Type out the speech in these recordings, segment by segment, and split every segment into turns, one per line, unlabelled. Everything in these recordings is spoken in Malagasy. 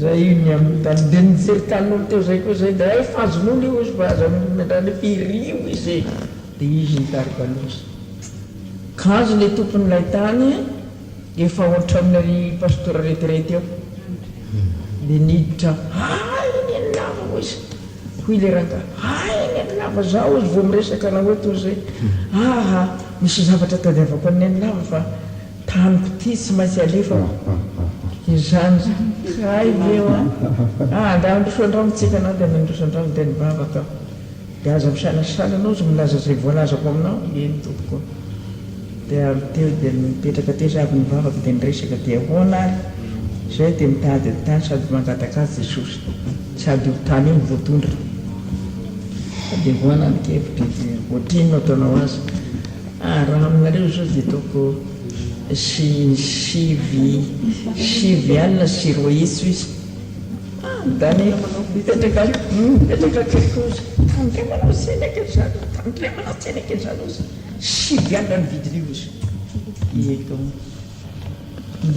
zay iny amin'ny tany dia nijery tanin'olo teo zay koa zay dia fazon'olo io izy fa aza metrany firio izy dia izy nitarika loza kanjo ilay tompon'ilay tany efa ohatra amin'ny pastora retirety eo dia niditra iny any lava ho izy hoy le ranga iny any lava zao izy vao miresaka raha hoe toy zay misy zavatra tadiavako any any lava fa taniko ty tsy maintsy alefa izany ay eo da androsoandrano tsika anao dia nandrosoandrano dia nibavaka dia aza misanasana anao zy milaza zay voalazako aminao eny tompoko dia teo dia mipetraka teo za avy nivavaka dia niresaka dia hoana ary zay dia mitady tany sady mangataka azy Jesosy sady ho tany io mivoatondra dia hoana nikevitra dia ohatrinona ataonao azy raha aminareo zao dia taoko sivy alina sy roa iso izy dany mipetraka kerikozy tandray manao senaka zany tandray manao senaka zany izy sivy alina ny vidin'io izy eko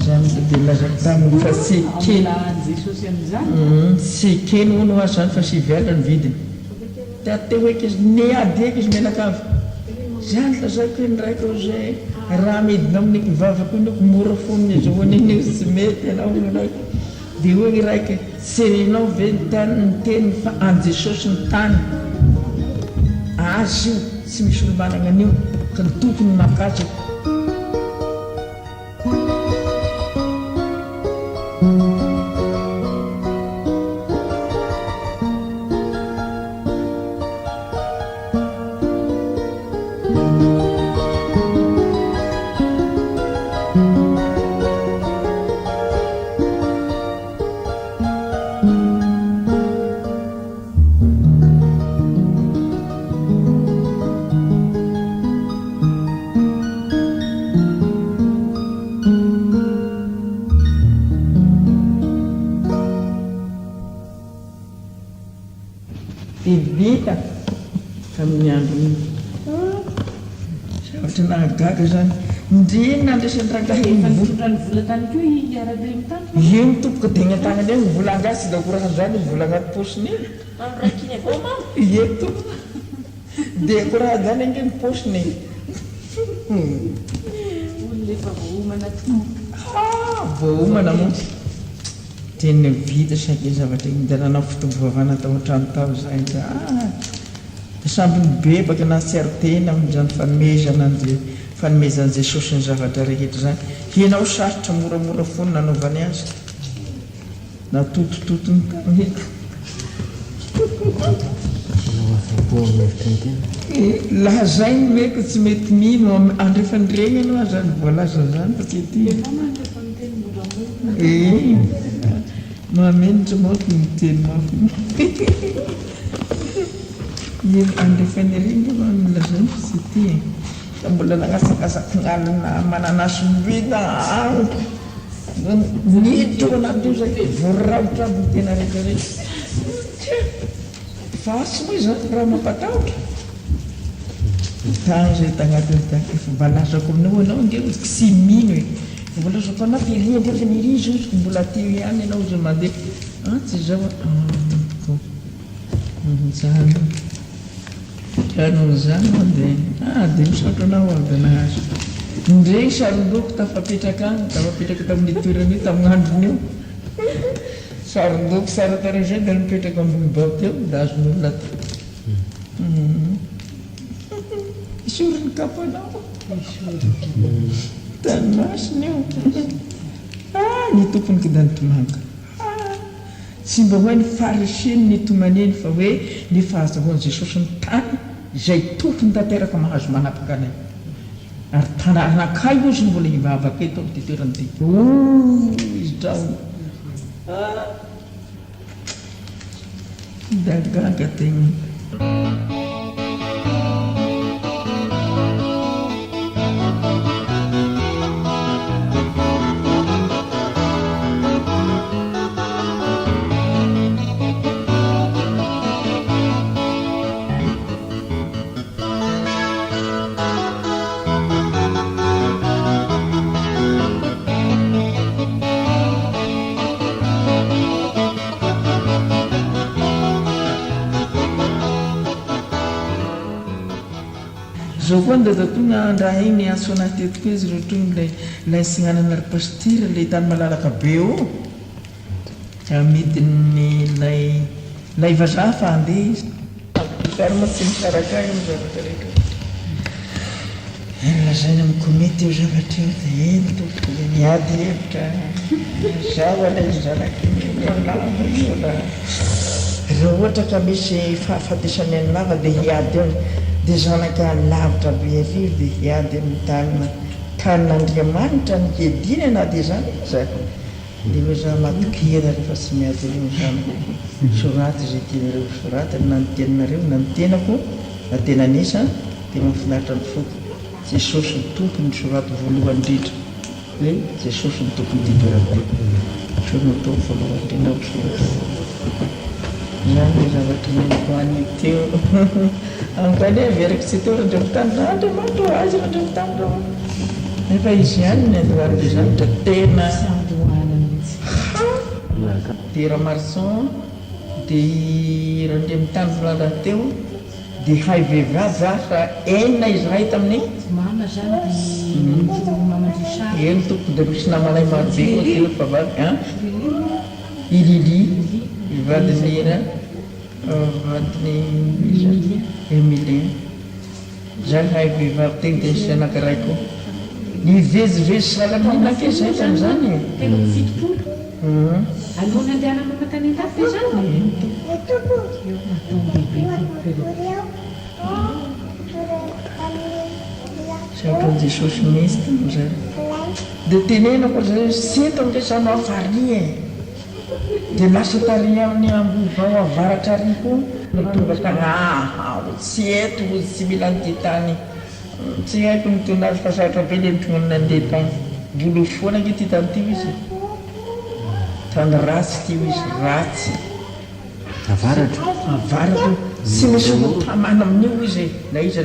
zany dia lazako taminy fa sekeny hono azy zany fa sivy alina ny vidiny dia teo eky izy ne ady eky izy menakavy zany lazako hoe niraiko zay raha midina amin'ny kivavako inoko mora fonony izy hoaniny io tsy mety ianao niraiko dia hoe iraiky serenao ve ny teniny fa an Jesosy ny tany azy io tsy misy olo manana an'io ka ny tompony makatraka vita tamin'ny andro zavatra nahagaga zany ndreny andraisan'ny rangahe mitopoka dia ny an-tanany eny mbola angasy da korahan zany mbola agnaty posiny eny eto dia korahan zany ange ny posiny voaomana montsy teny vita saky zavatra iny dia nanao fitombovavana tao an-trano tao zay da samby nibebaka na tsy aritena amin'izany fanomezan'i Jesosy ny zavatra rehetra zany hianao sarotra moramora foana nanaovany azy na totototony taneto laha zay ny meko tsy mety mino andrefa nireny anao zany voalaza zany fa tsy ty mamenitra mako miteny mafo andrefa nireny mamilazany fa tsy ty da mbola nagasakasaky ngalina mananasy mivita niditra ao anatin'io zay voaravotra aby ny tena rehetrarehetra fasy moa zany raha mampatahotra tany zay tagnatin'ny tak efa mbalazako aminao anao ndeo tsy mino e mbalazako anao firia ndefa niria izy ozy mbola teo ihany ianao zay mandeha tsy zao zany zany dia misatro anao aby anazy ndregny sarin-doko tafapetraka any tafapetraka tamin'ny toerana io tamin'ny andron'io sarin-doko sara tara zay da mipetraka ambony bao teo da azon'olona ty isoriny kapanao tany masiny io ny tompony kida nitomanga tsy mba hoe ny fariseny nitomany eny fa hoe ny fahazahoan'i Jesosy ny tany izay tompony tanteraka mahazo manapaka anay ary tananakay ozy mbola hivavaka eto amin'ny toerany ty izy drao da gaga tegna zao koa nda datona andraha iny aso anahy tetiko izy roatrony lay signanana ry pastira le tany malalaka be o amidiny lay vazaha fa andeha izy tany moa tsy misaraka io ny zavatra rehetra lazainy amin'ny komety eo zavatra io dia eny tompoko dia miady hevitra zaho alay zanaky raha ohatra ka misy fahafatesany anava dia hiady eo dia zanaka lavitra be arivo dia hiady amin'ny tanin'andriamanitra ny kedina na dia zany za dia hoe za matokihana rehefa tsy miady reo zanako soraty zay tianareo soratany na ny teninareo na ny tenako na tena nesa dia mahafinaritra ny foko jesosy ny tompony ny soraty voalohany indrindra hoe jesosy ny tompony ditoerako so no tao voalohany indrindra soratra zany hoe zavatra neniko any teo ankany averiko tsy teo randreo fitandra andriamanitra azy randreo fitandra nefa izy ihany ny andohan'le zanitra tena dia raha marson dia rahande mitany volalana teo dia hay vehivavy za fa enina izy raha hita amin'ny eny tompo dia misy namanay marobe koa teo favavy ilili vadinira vadiny Emilien zany hay vehivavy teny dia sy anankiray koa nivezivezy salamina ke zay tam'izany
alona andeana mamakany an-dafy zany
saotrany jesosy misy tam'zay dia tenenako zay seto amresanao afary dia lasa tari amin'ny ambovao avaratra ary koa tonga tagna tsy eto tsy mila nyty tany tsy haiko nytonazy fa saotra be le mitonga nandeha tany volo foana nge ty tany tio izy tany ratsy tio izy ratsy avaratra tsy misy tamana amin'io izy na iza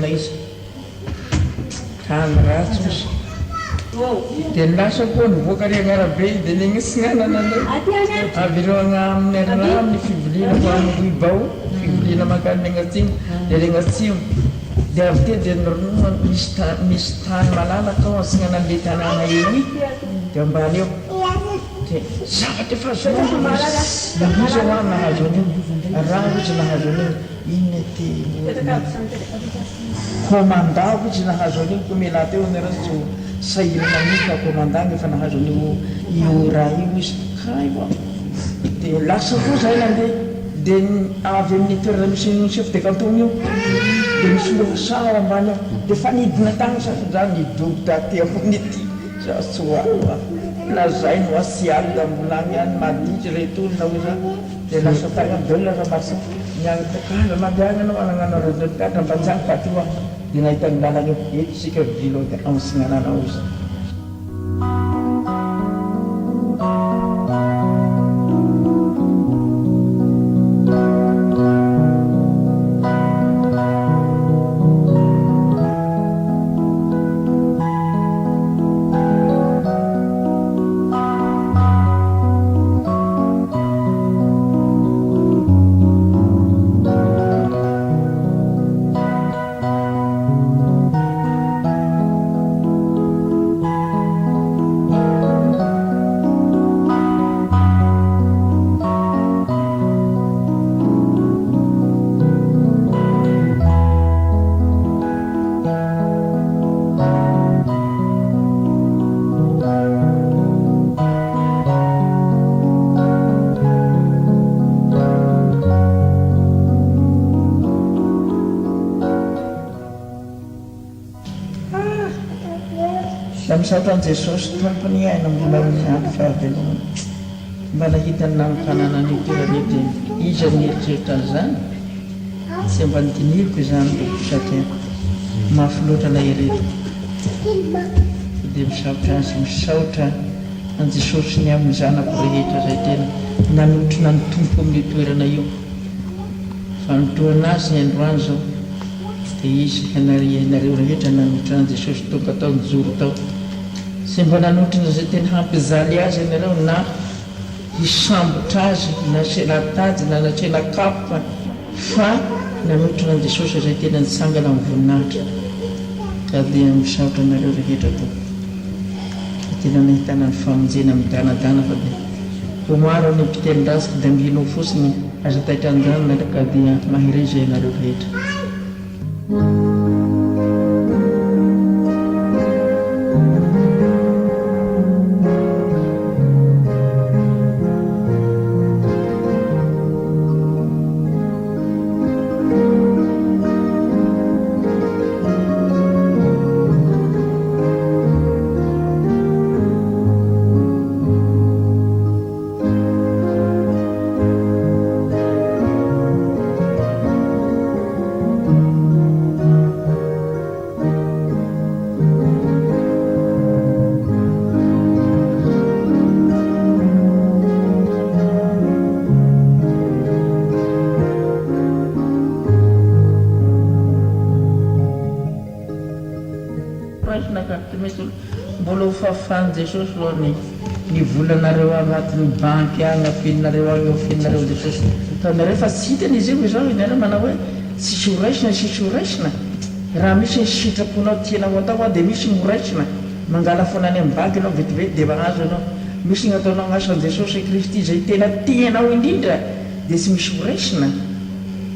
tany ratsy izy dia nilasa koa nivoaka ry agnarabe dia negnisinanana avy ireo amin'ny arina amin'ny fivoliana ho amin'ny ruibao fivoliana makany agnatsimo dia regnatsimo dia avy te dia nironoa misy tany malalaka ao ansinanan'le tanàna eo i dia ambany eo dia zavatra efa azoana izy ho any nahazo an'io raha izy nahazo an'io iny ty commandant izy nahazo an'io ko mela teo nyreo sahirana misy na commandant efa nahazo an'io io raha io izy hay va dia lasa koa zay nandeha dia avy amin'ny toerana misy chef de canton io dia misy lofisa ao ambany ao dia fa nidina tagny sasany nidobo taty amin'ity za tsy hoaoa lazay no asialina molany any maditry retolona hoe za dia lasa tagny belona za marsa miagnatakala mandeagnanao anagnanao radokatra mbanjany taty io a dia nahitany lalana eo eto sika vilo dia ansinananao izy misaotrany jesosy tompony aina mbola miandro fahavelomany mba nahitany namokananan'io toerana io dia izy nieritreritry an'izany tsy mba nidiniloko izany loko satria mafy loatra ilay ireto dia misaotra azy misaotra an jesosy ny amin'ny zanako rehetra zay tena nanotrona ny tompo amin'ny toerana io fa nitoana azy ny androany zao dia izy ianareo rehetra nanotrana an jesosy tonga tao nijoro tao sy mba nanotrina zay tena hampizaly azy ianareo na hisambotra azy na selatady na natrena kapa fa nanotrina an jesosy zay tena nitsangana amin'ny voninahitra ka dia misaotra anareo rehetra to tena nahitana ny famonjena amin'ny danadana fa dia homaro ny mpitelin-drasika dia mihino fotsiny aza taitra an-danina ka dia mahiry zay anareo rehetra raisina ka ty misy olo mbola ho fafany jesosy loha ny volanareo agnatin'ny banky agny afininareo agny afininareo jesosy tanareo fa tsy hitany izy io izao iny ana manao hoe tsisy horaisina raha misy ny sitraponao tianao atao a dia misy ny horaisina mangala foana any amin'ny banky anao vetivety dia mahazo anao misy nataonao agnasan'i jesosy kristy izay tena tianao indrindra dia tsy misy horaisina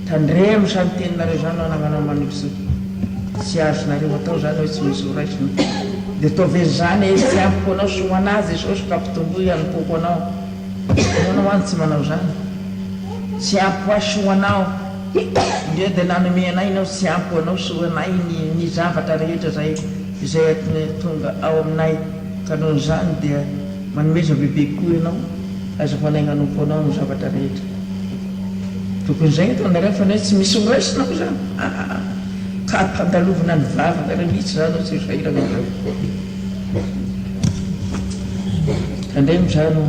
tandremo samy teninareo zany anagnanao manipso tsy azonareo atao zany hoe tsy misy horaisina dia ataove zany tsy ampoko anao so anazy jesosy ka mpitombo hanom-poko anao anao any tsy manao zany tsy ampo aso anao ndia dia nanome anay inao tsy ampo anao so anay ny zavatra rehetra izay tonga ao aminay ka noho zany dia manomeza bebe koa ianao aza ho anay hanompo anao no zavatra rehetra tokony zay ataonareo fa tsy misy horaisina ko zany ka ampandalovina ny vavaka re mihitsy zany ao tsy zahirana tandremo zany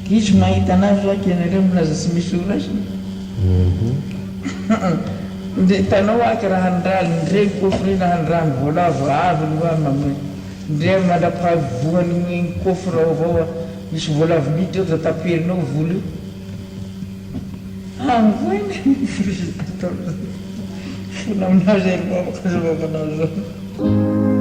izy mahita anazy aky ianareo milaza tsy misy horaisina dia hitanao aky raha ndraly ndreny kofre raha ndrany voalavo avy no amamy ndre mandra-pahavoany kofre avao misy voalavo mity eo da taperinao volo io angoiny fona aminao zay ribabakazavakanao zao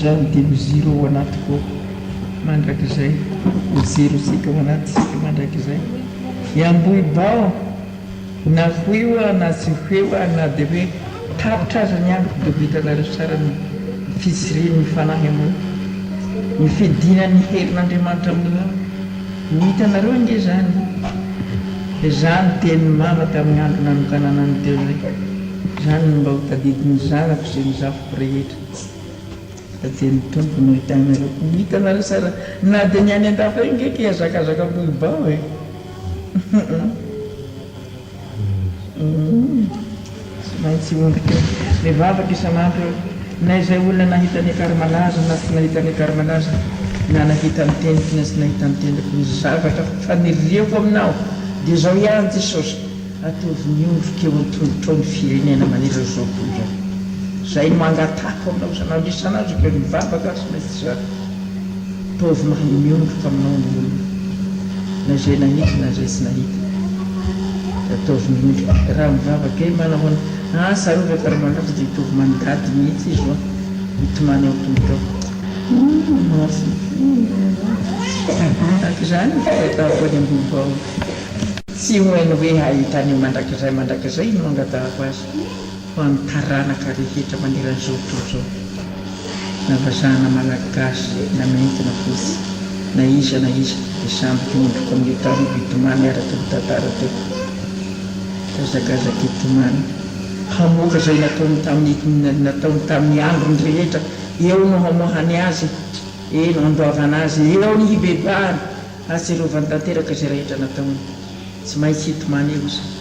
zany dia miziro ao anatiko mandrakizay mizirosika ao anatysika mandrakizay iambohibao na hoeo na tsy hoeo na dia hoe tapitra aza ny androko dia vitanareo tsara ny fisireny mifanahy amo ny fidina ny herin'andriamanitra amin'io ny hitanareo ange zany dia zany tenin'ny mama tamin'ny andro nanokanana ny teo zay zany mba ho tadidiny zanako zay ny zafiko rehetra teny tompo no hitanareo hitanareo sara na dia ny any an-dafa io ngeky azakazaka bohibao e tsy maintsy ondrika mivavaka isan'andro na izay olona nahitany akarmalaza na tsy nahitany akarmalaza na nahita ny teniko na tsy nahita ny teniko ny zavatra faniriako aminao dia zao ihany jesosy ataovy miondrika eo an-tongotrao ny firenena manera zao koa zao zay no mangatako aminao sanandro isan'andro ke mivavaka sy maintsy zany ataovy mahay miondrika aminao ny olona na zay nahita na zay tsy nahita ataovy miondrika raha mivavaka e manao sarova akarmalaza dia hitovy manigady mihitsy izy oa mitomany ao tongotrao akizany fagatahako any ambobao tsy hohainy hoe ahitany mandrakizay no angatahako azy fa mitaranaka rehetra maneran'izao tontolo zao na vazahana malagasy na mentina fotsy na iza dia samby ondriko amin'ny tany vitomany araka ny tantara teo tazakazaka itomany hamoaka zay nataony tamin'ny androny rehetra eo no hamohany azy eno andoavana azy eo ny hibebahany atserovany tanteraka zay rehetra nataony tsy maintsy hitomany eo izy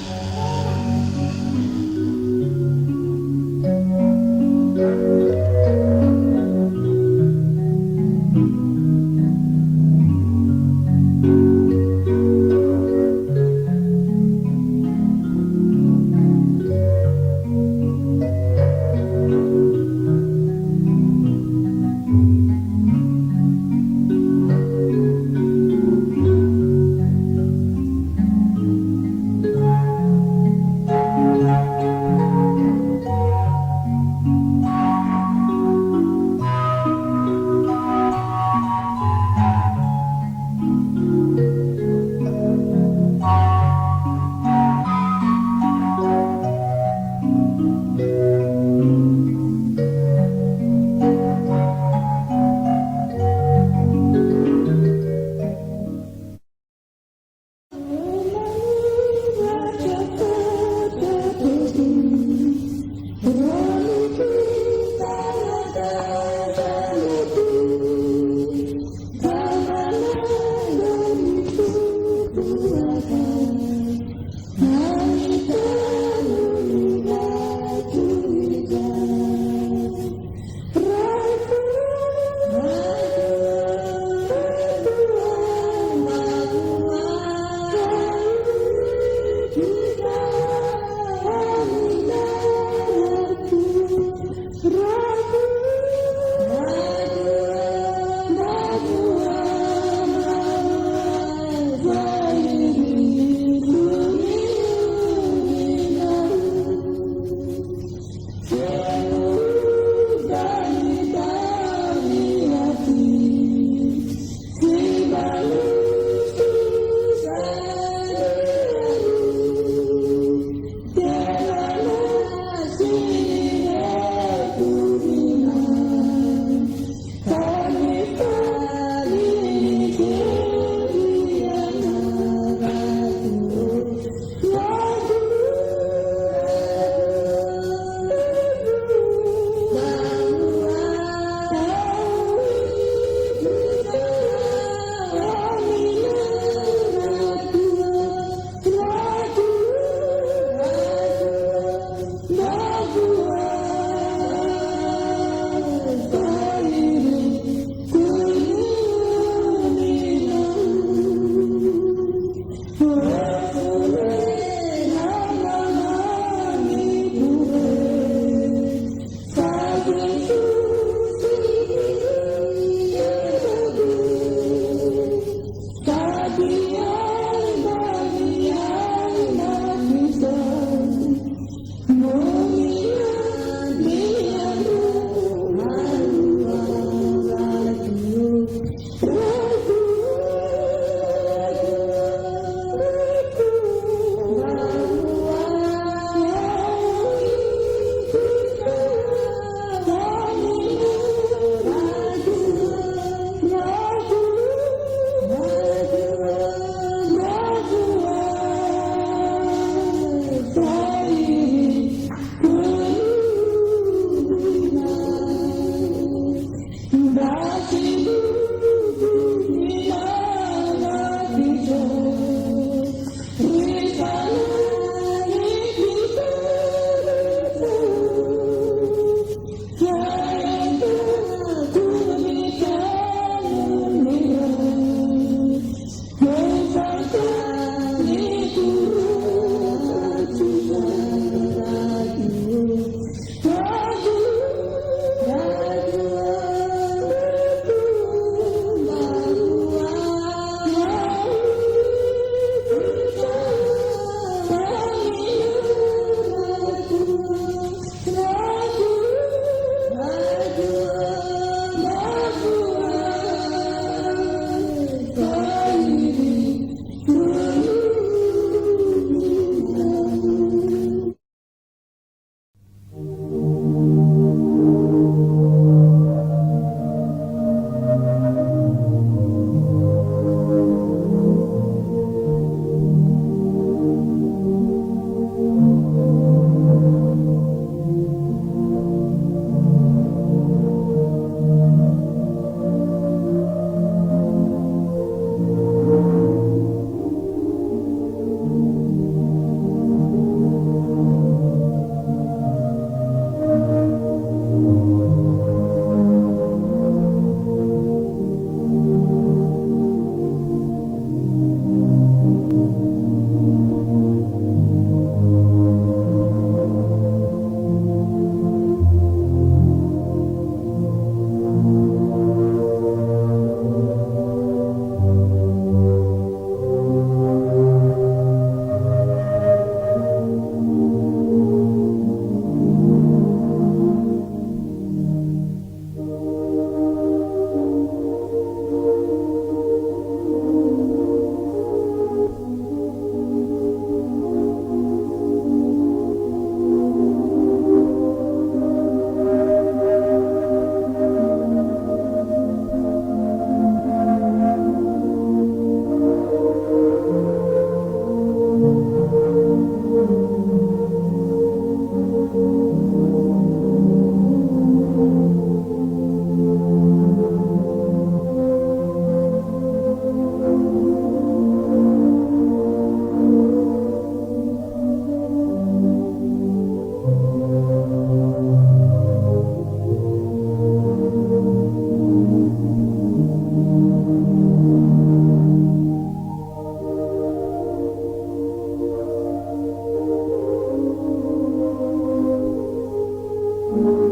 Thank